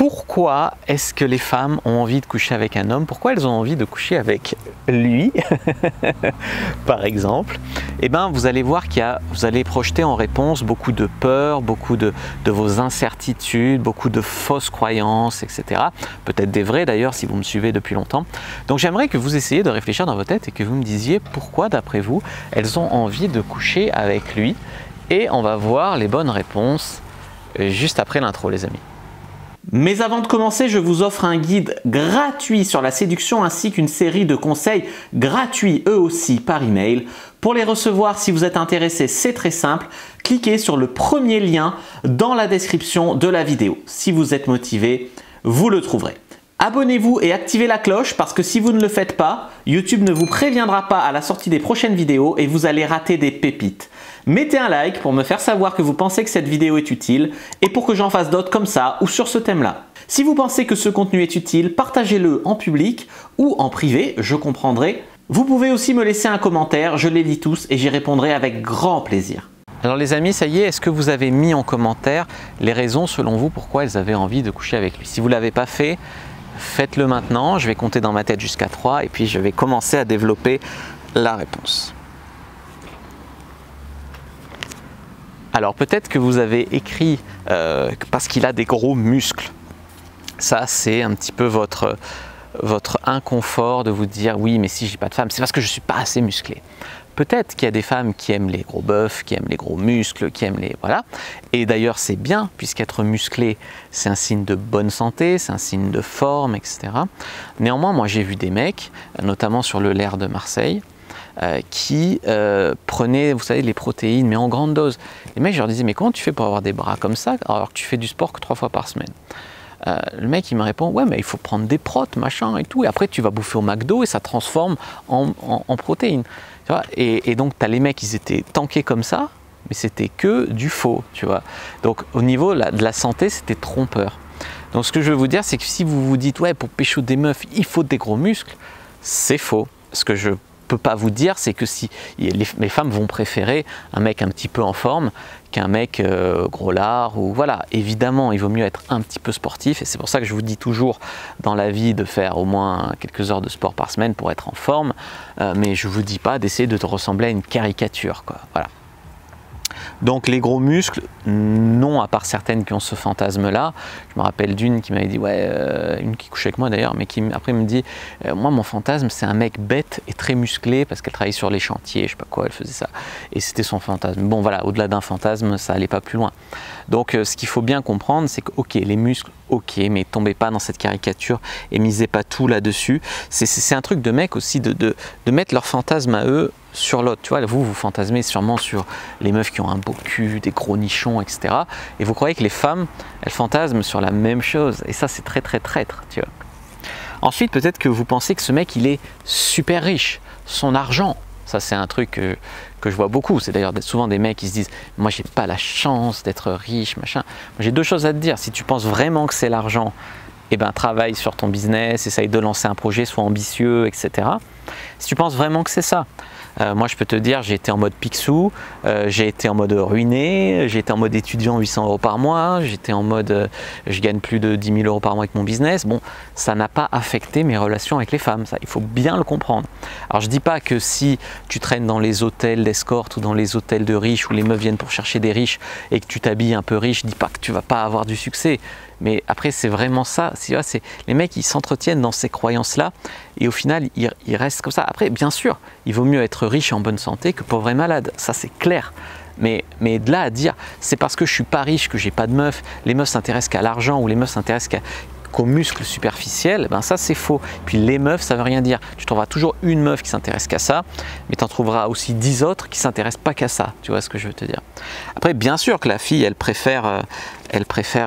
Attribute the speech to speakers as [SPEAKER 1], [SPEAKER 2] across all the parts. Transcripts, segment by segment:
[SPEAKER 1] Pourquoi est-ce que les femmes ont envie de coucher avec un homme? Pourquoi elles ont envie de coucher avec lui, par exemple? Eh bien, vous allez voir vous allez projeter en réponse beaucoup de peur, beaucoup de vos incertitudes, beaucoup de fausses croyances, etc. Peut-être des vraies d'ailleurs, si vous me suivez depuis longtemps. Donc j'aimerais que vous essayiez de réfléchir dans votre tête et que vous me disiez pourquoi, d'après vous, elles ont envie de coucher avec lui. Et on va voir les bonnes réponses juste après l'intro, les amis. Mais avant de commencer, je vous offre un guide gratuit sur la séduction ainsi qu'une série de conseils gratuits eux aussi par email. Pour les recevoir, si vous êtes intéressé, c'est très simple. Cliquez sur le premier lien dans la description de la vidéo. Si vous êtes motivé, vous le trouverez. Abonnez-vous et activez la cloche parce que si vous ne le faites pas, YouTube ne vous préviendra pas à la sortie des prochaines vidéos et vous allez rater des pépites. Mettez un like pour me faire savoir que vous pensez que cette vidéo est utile et pour que j'en fasse d'autres comme ça ou sur ce thème-là. Si vous pensez que ce contenu est utile, partagez-le en public ou en privé, je comprendrai. Vous pouvez aussi me laisser un commentaire, je les lis tous et j'y répondrai avec grand plaisir. Alors les amis, ça y est, est-ce que vous avez mis en commentaire les raisons selon vous pourquoi elles avaient envie de coucher avec lui? Si vous ne l'avez pas fait, faites-le maintenant. Je vais compter dans ma tête jusqu'à 3 et puis je vais commencer à développer la réponse. Alors peut-être que vous avez écrit parce qu'il a des gros muscles. Ça, c'est un petit peu votre inconfort de vous dire oui, mais si j'ai pas de femme, c'est parce que je suis pas assez musclé. Peut-être qu'il y a des femmes qui aiment les gros bœufs, qui aiment les gros muscles, qui aiment les... Voilà. Et d'ailleurs, c'est bien, puisqu'être musclé, c'est un signe de bonne santé, c'est un signe de forme, etc. Néanmoins, moi, j'ai vu des mecs, notamment sur le Lair de Marseille, qui prenaient, vous savez, les protéines, mais en grande dose. Les mecs, je leur disais, mais comment tu fais pour avoir des bras comme ça, alors que tu fais du sport que 3 fois par semaine? Le mec, il me répond, ouais, mais il faut prendre des protes, machin et tout, et après, tu vas bouffer au McDo et ça transforme en protéines. Tu vois, et donc, tu as les mecs, ils étaient tankés comme ça, mais c'était que du faux, tu vois. Donc, au niveau de la santé, c'était trompeur. Donc, ce que je veux vous dire, c'est que si vous vous dites, ouais, pour pécho des meufs, il faut des gros muscles, c'est faux. Ce que je peux pas vous dire, c'est que si les femmes vont préférer un mec un petit peu en forme qu'un mec gros lard ou voilà. Évidemment, il vaut mieux être un petit peu sportif et c'est pour ça que je vous dis toujours dans la vie de faire au moins quelques heures de sport par semaine pour être en forme, mais je vous dis pas d'essayer de ressembler à une caricature, quoi. Voilà. Donc les gros muscles, non, à part certaines qui ont ce fantasme-là. Je me rappelle d'une qui m'avait dit, ouais, une qui couchait avec moi d'ailleurs, mais qui après me dit, moi mon fantasme c'est un mec bête et très musclé parce qu'elle travaillait sur les chantiers, je sais pas quoi, elle faisait ça. Et c'était son fantasme. Bon voilà, au-delà d'un fantasme, ça allait pas plus loin. Donc ce qu'il faut bien comprendre, c'est que ok, les muscles, ok, mais tombez pas dans cette caricature et misez pas tout là-dessus. C'est un truc de mec aussi de mettre leur fantasme à eux sur l'autre. Tu vois, vous fantasmez sûrement sur les meufs qui ont un beau cul, des gros nichons, etc. Et vous croyez que les femmes, elles fantasment sur la même chose. Et ça, c'est très très traître, tu vois. Ensuite, peut-être que vous pensez que ce mec, il est super riche. Son argent, ça c'est un truc que je vois beaucoup. C'est d'ailleurs souvent des mecs qui se disent « Moi, j'ai pas la chance d'être riche, machin. » J'ai deux choses à te dire. Si tu penses vraiment que c'est l'argent, eh ben, travaille sur ton business, essaye de lancer un projet, sois ambitieux, etc. Si tu penses vraiment que c'est ça, moi je peux te dire, j'ai été en mode Picsou, j'ai été en mode ruiné, j'ai été en mode étudiant 800 € par mois, j'étais en mode je gagne plus de 10 000 € par mois avec mon business. Bon, ça n'a pas affecté mes relations avec les femmes, ça, il faut bien le comprendre. Alors je dis pas que si tu traînes dans les hôtels d'escorte ou dans les hôtels de riches où les meufs viennent pour chercher des riches et que tu t'habilles un peu riche, je dis pas que tu vas pas avoir du succès. Mais après, c'est vraiment ça. Les mecs, ils s'entretiennent dans ces croyances-là et au final, ils restent comme ça. Après, bien sûr, il vaut mieux être riche et en bonne santé que pauvre et malade. Ça, c'est clair. Mais de là à dire, c'est parce que je suis pas riche que j'ai pas de meuf, les meufs s'intéressent qu'à l'argent ou les meufs s'intéressent qu'aux muscles superficiels, ben ça c'est faux. Puis les meufs, ça veut rien dire. Tu trouveras toujours une meuf qui s'intéresse qu'à ça, mais tu en trouveras aussi 10 autres qui s'intéressent pas qu'à ça. Tu vois ce que je veux te dire? Après, bien sûr que la fille, elle préfère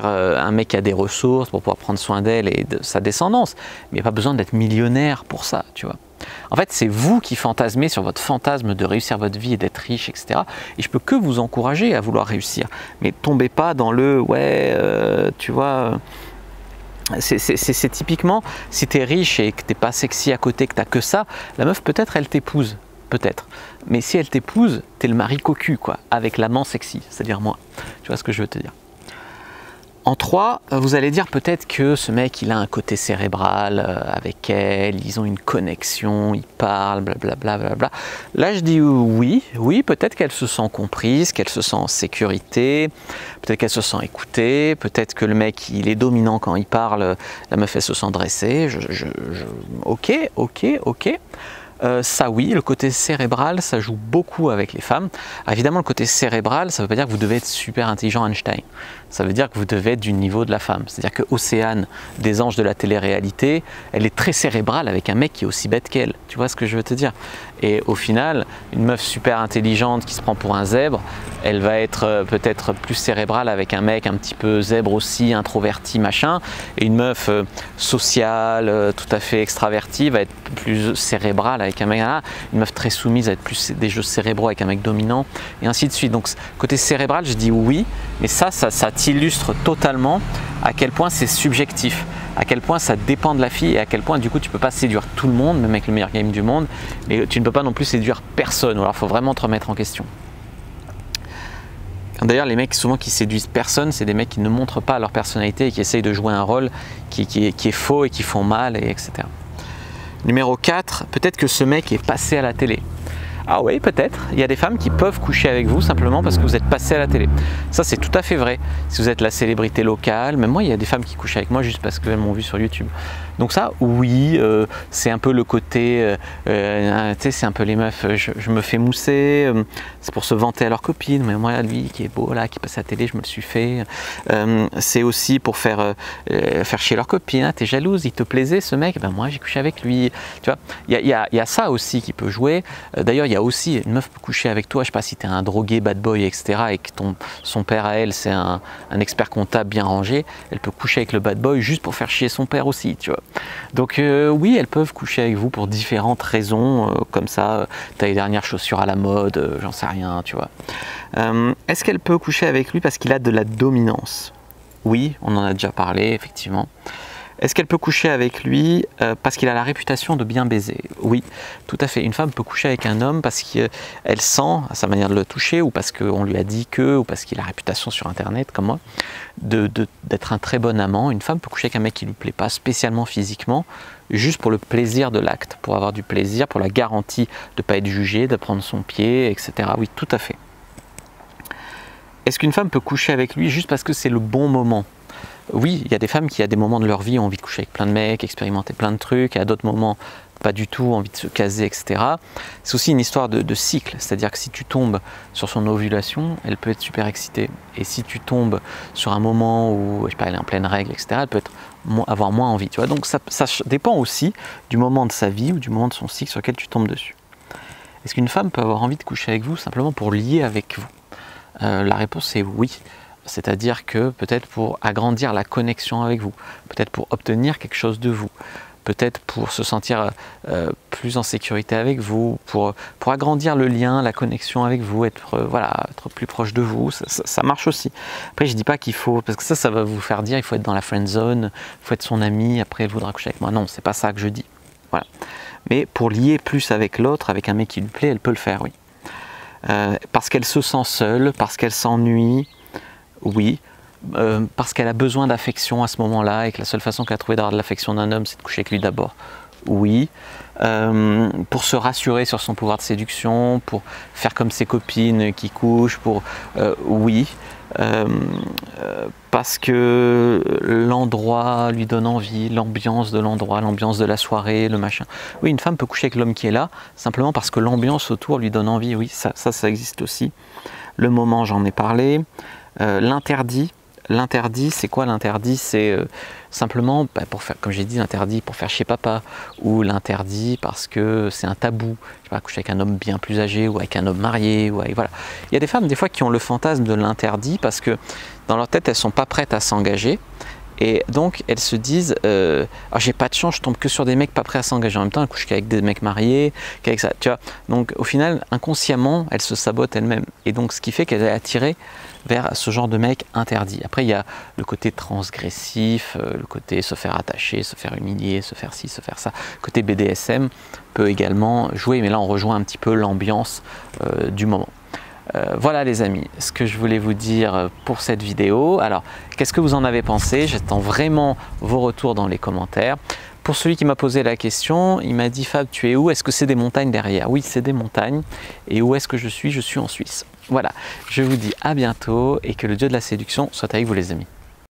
[SPEAKER 1] un mec qui a des ressources pour pouvoir prendre soin d'elle et de sa descendance, mais il n'y a pas besoin d'être millionnaire pour ça, tu vois. En fait, c'est vous qui fantasmez sur votre fantasme de réussir votre vie et d'être riche, etc. Et je peux que vous encourager à vouloir réussir. Mais tombez pas dans le « ouais, tu vois… » C'est typiquement, si tu es riche et que tu n'es pas sexy à côté, que tu n'as que ça, la meuf peut-être elle t'épouse, peut-être. Mais si elle t'épouse, tu es le mari cocu, quoi, avec l'amant sexy, c'est-à-dire moi. Tu vois ce que je veux te dire? En 3, vous allez dire peut-être que ce mec, il a un côté cérébral avec elle, ils ont une connexion, ils parlent, blablabla. Bla. Là, je dis oui, peut-être qu'elle se sent comprise, qu'elle se sent en sécurité, peut-être qu'elle se sent écoutée, peut-être que le mec, il est dominant quand il parle, la meuf, elle se sent dressée. Ok. Ça oui, le côté cérébral, ça joue beaucoup avec les femmes. Alors, évidemment, le côté cérébral, ça ne veut pas dire que vous devez être super intelligent Einstein. Ça veut dire que vous devez être du niveau de la femme. C'est-à-dire que Océane, des anges de la télé-réalité, elle est très cérébrale avec un mec qui est aussi bête qu'elle. Tu vois ce que je veux te dire? Et au final, une meuf super intelligente qui se prend pour un zèbre, elle va être peut-être plus cérébrale avec un mec un petit peu zèbre aussi, introverti, machin. Et une meuf sociale, tout à fait extravertie, va être plus cérébrale avec un mec là. Une meuf très soumise va être plus des jeux cérébraux avec un mec dominant, et ainsi de suite. Donc côté cérébral, je dis oui, mais ça t'illustre totalement à quel point c'est subjectif, à quel point ça dépend de la fille et à quel point du coup tu peux pas séduire tout le monde, même avec le meilleur game du monde, et tu ne peux pas non plus séduire personne. Alors il faut vraiment te remettre en question. D'ailleurs, les mecs souvent qui séduisent personne, c'est des mecs qui ne montrent pas leur personnalité et qui essayent de jouer un rôle qui est faux et qui font mal, et etc. Numéro 4, peut-être que ce mec est passé à la télé. Ah oui, peut-être. Il y a des femmes qui peuvent coucher avec vous simplement parce que vous êtes passé à la télé. Ça, c'est tout à fait vrai. Si vous êtes la célébrité locale, même moi, il y a des femmes qui couchent avec moi juste parce qu'elles m'ont vu sur YouTube. Donc ça, oui, c'est un peu le côté, tu sais, c'est un peu les meufs, je me fais mousser, c'est pour se vanter à leurs copines, mais moi, lui qui est beau, là, qui passe à la télé, je me le suis fait. C'est aussi pour faire chier leurs copines. Ah, t'es jalouse, il te plaisait ce mec, ben moi, j'ai couché avec lui. Tu vois, il y a ça aussi qui peut jouer. D'ailleurs, il y a aussi, une meuf peut coucher avec toi, je sais pas si t'es un drogué, bad boy, etc., et que son père à elle, c'est un expert comptable bien rangé, elle peut coucher avec le bad boy juste pour faire chier son père aussi, tu vois. Donc oui, elles peuvent coucher avec vous pour différentes raisons, comme ça, t'as les dernières chaussures à la mode, j'en sais rien, tu vois. Est-ce qu'elle peut coucher avec lui parce qu'il a de la dominance? Oui, on en a déjà parlé, effectivement. Est-ce qu'elle peut coucher avec lui parce qu'il a la réputation de bien baiser? Oui, tout à fait. Une femme peut coucher avec un homme parce qu'elle sent, à sa manière de le toucher, ou parce qu'on lui a dit que, ou parce qu'il a la réputation sur Internet, comme moi, d'être un très bon amant. Une femme peut coucher avec un mec qui ne lui plaît pas spécialement physiquement, juste pour le plaisir de l'acte, pour avoir du plaisir, pour la garantie de ne pas être jugée, de prendre son pied, etc. Oui, tout à fait. Est-ce qu'une femme peut coucher avec lui juste parce que c'est le bon moment? Oui, il y a des femmes qui, à des moments de leur vie, ont envie de coucher avec plein de mecs, expérimenter plein de trucs, et à d'autres moments, pas du tout, envie de se caser, etc. C'est aussi une histoire de cycle, c'est-à-dire que si tu tombes sur son ovulation, elle peut être super excitée. Et si tu tombes sur un moment où, je sais pas, elle est en pleine règle, etc., elle peut avoir moins envie. Tu vois. Donc ça dépend aussi du moment de sa vie ou du moment de son cycle sur lequel tu tombes dessus. Est-ce qu'une femme peut avoir envie de coucher avec vous simplement pour lier avec vous? La réponse est oui. C'est-à-dire que peut-être pour agrandir la connexion avec vous, peut-être pour obtenir quelque chose de vous, peut-être pour se sentir plus en sécurité avec vous, pour agrandir le lien, la connexion avec vous, être plus proche de vous, ça marche aussi. Après, je ne dis pas qu'il faut, parce que ça va vous faire dire il faut être dans la friend zone, il faut être son ami, après elle voudra coucher avec moi. Non, c'est pas ça que je dis. Voilà. Mais pour lier plus avec l'autre, avec un mec qui lui plaît, elle peut le faire, oui. Parce qu'elle se sent seule, parce qu'elle s'ennuie, oui, parce qu'elle a besoin d'affection à ce moment-là et que la seule façon qu'elle a trouvé d'avoir de l'affection d'un homme, c'est de coucher avec lui d'abord. Oui. Pour se rassurer sur son pouvoir de séduction, pour faire comme ses copines qui couchent, oui. Parce que l'endroit lui donne envie, l'ambiance de l'endroit, l'ambiance de la soirée, le machin. Oui, une femme peut coucher avec l'homme qui est là, simplement parce que l'ambiance autour lui donne envie. Oui, ça existe aussi. Le moment, j'en ai parlé. L'interdit, c'est quoi l'interdit? C'est simplement, pour faire, comme j'ai dit, l'interdit pour faire chez papa, ou l'interdit parce que c'est un tabou. Je sais pas, coucher avec un homme bien plus âgé, ou avec un homme marié, ou avec, voilà. Il y a des femmes, des fois, qui ont le fantasme de l'interdit parce que dans leur tête, elles sont pas prêtes à s'engager. Et donc elles se disent j'ai pas de chance, je tombe que sur des mecs pas prêts à s'engager. En même temps, elles couchent qu'avec des mecs mariés, qu'avec ça, tu vois. Donc au final, inconsciemment, elles se sabotent elles-mêmes. Et donc ce qui fait qu'elles est attirée vers ce genre de mec interdit. Après, il y a le côté transgressif, le côté se faire attacher, se faire humilier, se faire ci, se faire ça. Le côté BDSM peut également jouer, mais là on rejoint un petit peu l'ambiance du moment. Voilà les amis, ce que je voulais vous dire pour cette vidéo. Alors, qu'est-ce que vous en avez pensé? J'attends vraiment vos retours dans les commentaires. Pour celui qui m'a posé la question, il m'a dit Fab, tu es où? Est-ce que c'est des montagnes derrière? Oui, c'est des montagnes. Et où est-ce que je suis? Je suis en Suisse. Voilà, je vous dis à bientôt et que le dieu de la séduction soit avec vous les amis.